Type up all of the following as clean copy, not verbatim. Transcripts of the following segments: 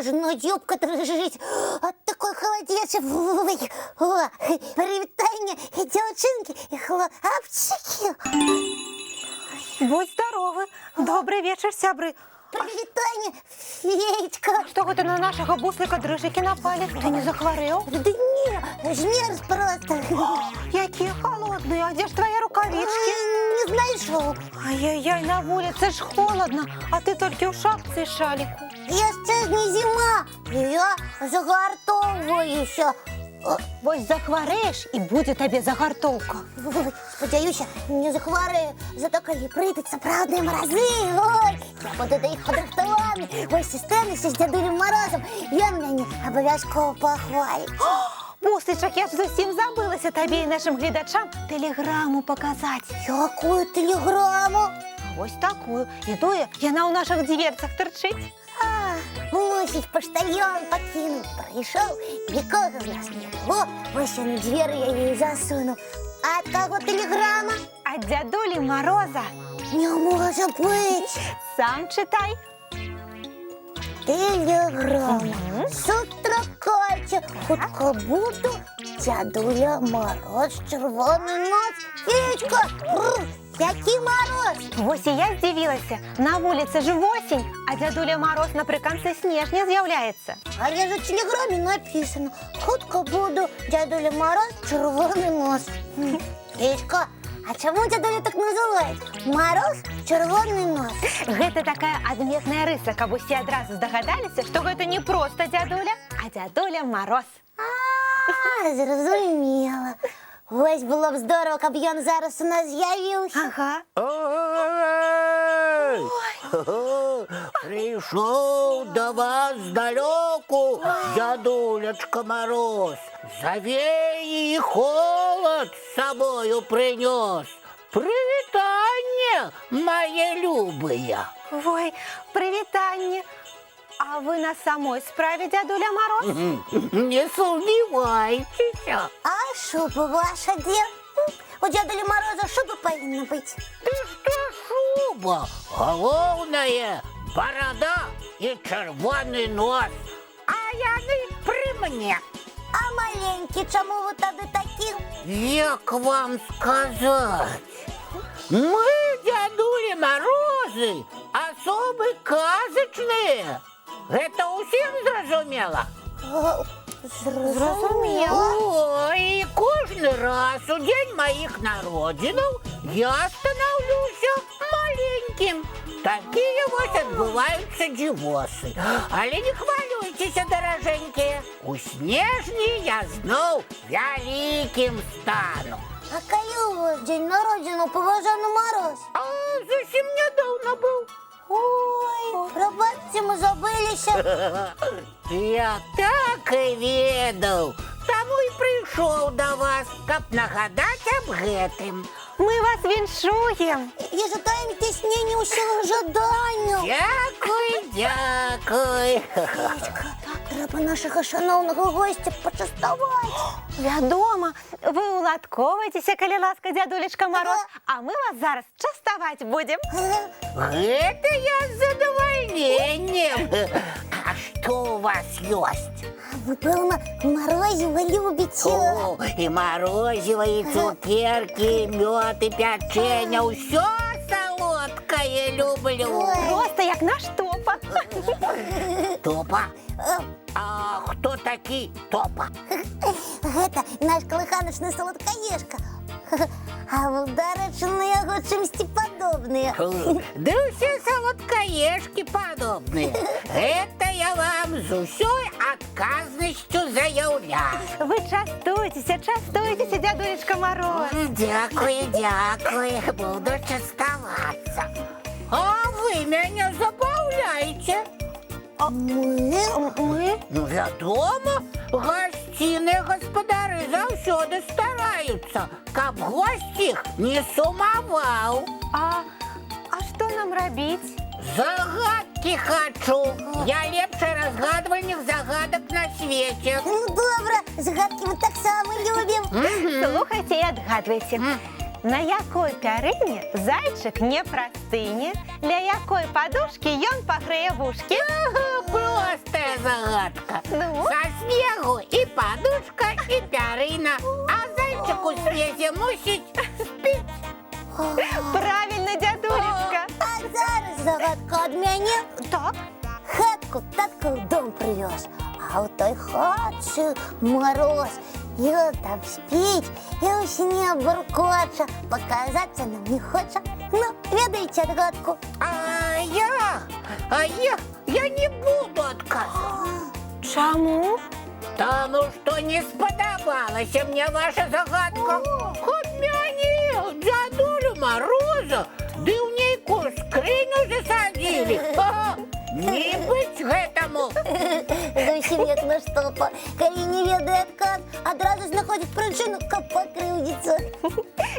Жно юбка дрожить от такой холодец. О, привітання, дівчинки і хлопчики. Будь здоровы. Добрый вечер, сябры. Привітання, Феечка. Что это на нашего буслика дрыжики напали? Ты не захворел? Да ні, змерз просто. Какие холодные. А где ж твои рукавички? Не знайшов. Ай-яй-яй, на улице ж холодно, а ты только в шапце и шалику. Я ще ж не зима. Я загартовуюся. Вось захварэш, і будзе табе загартоўка. Ой, спадзяюся, не захварэю. Зато калі прыйдуць сапраўдныя маразы, ой, я буду да іх падрыхтаваны. Вось сустэнуся з дзядулем Марозам, ён мяне абавязкова пахваліць. Буслічак, я ж зусім забылася табе і нашим гледачам тэлеграму паказаць. Якую тэлеграму? Вось такую. І тое, яна ў нашых дверцах тырчыць. Мусіць, паштальён пакінуў. Прыйшоў, нікога з нас не было. Вось ён у дзверы я яе засунуў. А ад каго тэлеграма? Ад дзядулі Мароза. Не можа быць. Сам чытай. Тэлеграма. Сустракайце, хутка буду. Дзядуля Мароз, чырвоны нос. Феечка, які Мароз? Вось і я здзівілася. На вуліцы ж восень, а дзядуля Мароз напрыканцы снежня з'яўляецца. Але ж у тэлеграме написано: хутка буду, дзядуля Мароз, чырвоны нос. Феечка, а чаму дзядуля так называюць? Мароз, чырвоны нос. Гэта такая адметная рыса, каб усе адразу здагадаліся, што гэта не проста дзядуля, а дзядуля Мароз. Зразумела. Вось было б здорово, каб ён зараз у нас з'явіўся. Ага. Пришел до вас далеку, дядулечка Мороз. Завей и холод с собою принес. Привитание, мои любые. Ой, прывітанне. А вы на самой справе, дзядуля Мароз? Не сомневайтесь. А шуба ваша дзе? У дзядулі Мароза шуба павінна быць. Ты что, шуба? Головная борода и червоный нос. А яны при мне. А маленькі, чаму вы тады такі? Як вам сказать? Мы, дядули Морозы, особы казочные. Это усім зразумела? Зразумела. Ой, и кожный раз у день моих народзінаў я становлюся маленьким. Такие вот отбываются дзівосы. Але не хвалюйтеся, даражэнькія. У снежні я зноў вялікім стану. А калі у вас дзень народзінаў, паважаны Мароз? А зусім нядаўна быў. Ой, прабачце, мы забыліся. Я так и ведаў. Таму і прыйшоў да вас, каб нагадаць аб гэтым. Мы вас віншуем. І жадаем здзяйснення ўсіх жаданняў. Дякуй, дякуй. Трэба нашага шаноўнага госця пачаставаць. Вядома, вы уладкоўвайцеся, калі ласка, дзядулечка Мароз, а мы вас зараз частаваць будзем. Гэта я з задавальненнем. А што у вас ёсць? Вы, пэўна, марозіва любіце. О, і марозіва, і цукеркі, і мёд, і пячэнне. Усё салодкае люблю. Проста як наш Топа. Топа? А хто такі Топа? Гэта наш калыханачны салодкаежка. А вы, дарэчы, на яго чымсьці падобныя. Да ўсе салодкаежкі падобныя. Гэта я вам з усёй адказнасцю заяўляю. Вы частуйцеся, дзядулечка Мароз. Дякую, дякую, буду частавацца. А вы мяне забаўляеце. Мы? Ну, вядома, гасціныя гаспадары заўсёды стараюцца, каб госць іх не сумаваў. А што нам рабіць? Загадкі хачу. Я лепшы разгадвальнік загадак на свеце. Ну, добра, загадкі мы таксама любім. Слухайце і адгадвайце. на якой пярыне зайчик не прастыне, ля якой падушкі ён пагрэе вушкі? Простая загадка. Ну? Со снегу и подушка, и пярына. А зайчик у снезе мусить спить. Правильно, дзядулечка. А зараз загадка ад мяне. Так. Хатку татка ў дом прывёз, а ў той хатцы мороз. Ён там спіць і ў сне буркоча, паказацца нам не хоча. Ну, ведаеце адгадку? Я не буду отказывать. Чаму? Да ну что, не сподобалась мне ваша загадка? От мяне, дядулю Мороза, ды ў нейкую скрыню засадили. Не быть гэтаму. Зусім як на штопа. Калі не ведае адказ, адразу знаходзіць прычыну, каб пакрыўдзіцца.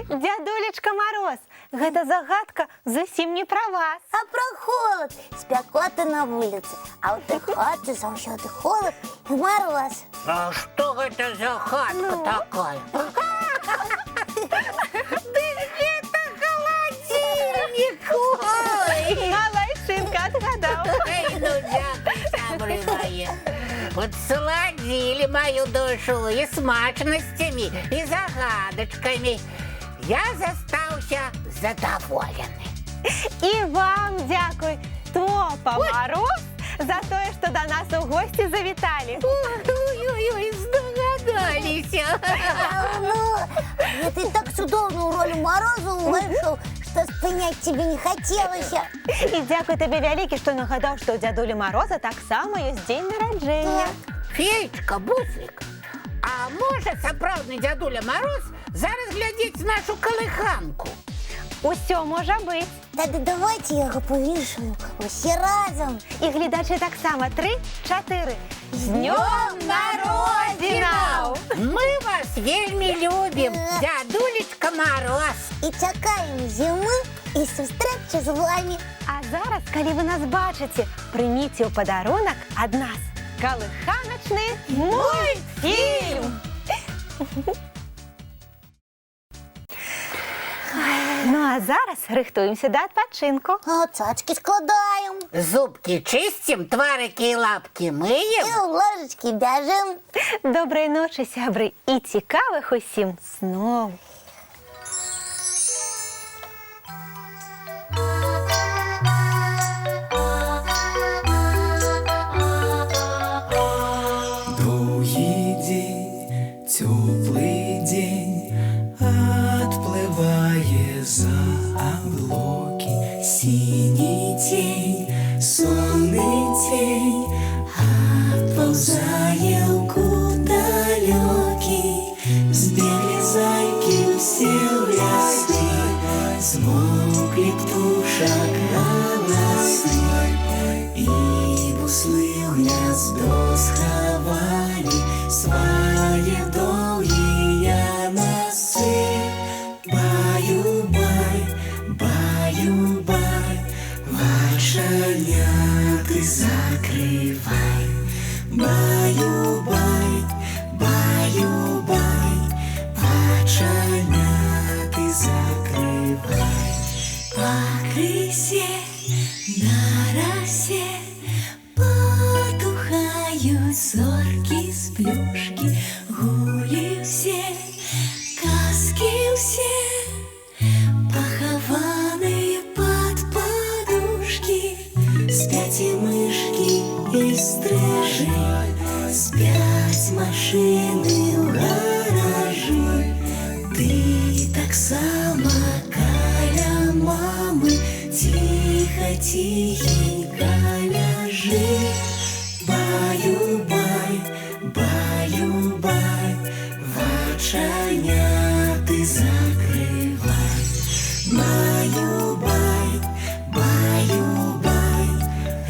Дзядулечка Мороз, гэта загадка зусім не пра вас. А про холод. Спякота на вуліцы, а ў той хаце заўсёды холод і мороз. А что это за хатка такая? Ты где-то холодильник! Ой! Малайчинка отгадал. Эй, ну дякую, сябры мои. Подсолодили мою душу и смачностями, и загадочками. Я застался задоволенный. И вам дякуй, Топа Мороз, за то, что до нас в гости завитали. Ой-ой-ой, здогадались. Ну, ты так цудоўную роль Мороза увайшоў, што спыняць тебе не хацелася. І дзякуй табе вялікі, што нагадаў, што ў дзядулі Мороза таксама ёсць дзень нараджэння. Феечка, буслик, а може сапраўдны дзядуля Мороз зараз глядзець нашу калыханку? Усё можа быць. Тады давайте яго павіншуем усе разам. І гледачы таксама 3-4. З днём народзінаў! Мы вас вельмі любім, дзядулечка Мороз. І чакаем зімы і сустрэчы з вами. А зараз, калі вы нас бачыце, прыміце ў падарунак ад нас калыханачны мультфільм! Ну а зараз рыхтуемся да адпачынку. А цацкі складаем. Зубки чистим, тварики и лапки І мыем. ў ложачкі бяжым. Добрай ночы, сябры, і цікавых усім сноў! Довгий день, теплый день, отплывая за облаки. Синий тень, сонный тень, отползая куда далекий. Сбегли зайки все в лесы, смолкли птушек голосы. И буслы в гнездо сховали свои долгие носы. Баю-бай, баю-бай, вошаняты закрывай. Баю-бай, баю-бай, вошаняты закрывай. По крысе на росе потухают зорки с плюшки. Гули все, казки все, похованные под подушки. Спят и мышки, и стрижи, спят машины в гаражи. Ты так сама каля мамы, тихо, тихенько ляжи. Баю-бай, баю-бай, вочаняты закрывай. Баю-бай, баю-бай,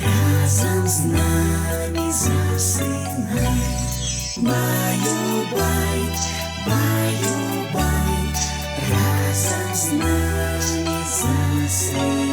разом с нами засынай. Баю-бай, баю-бай, разом с нами засынай.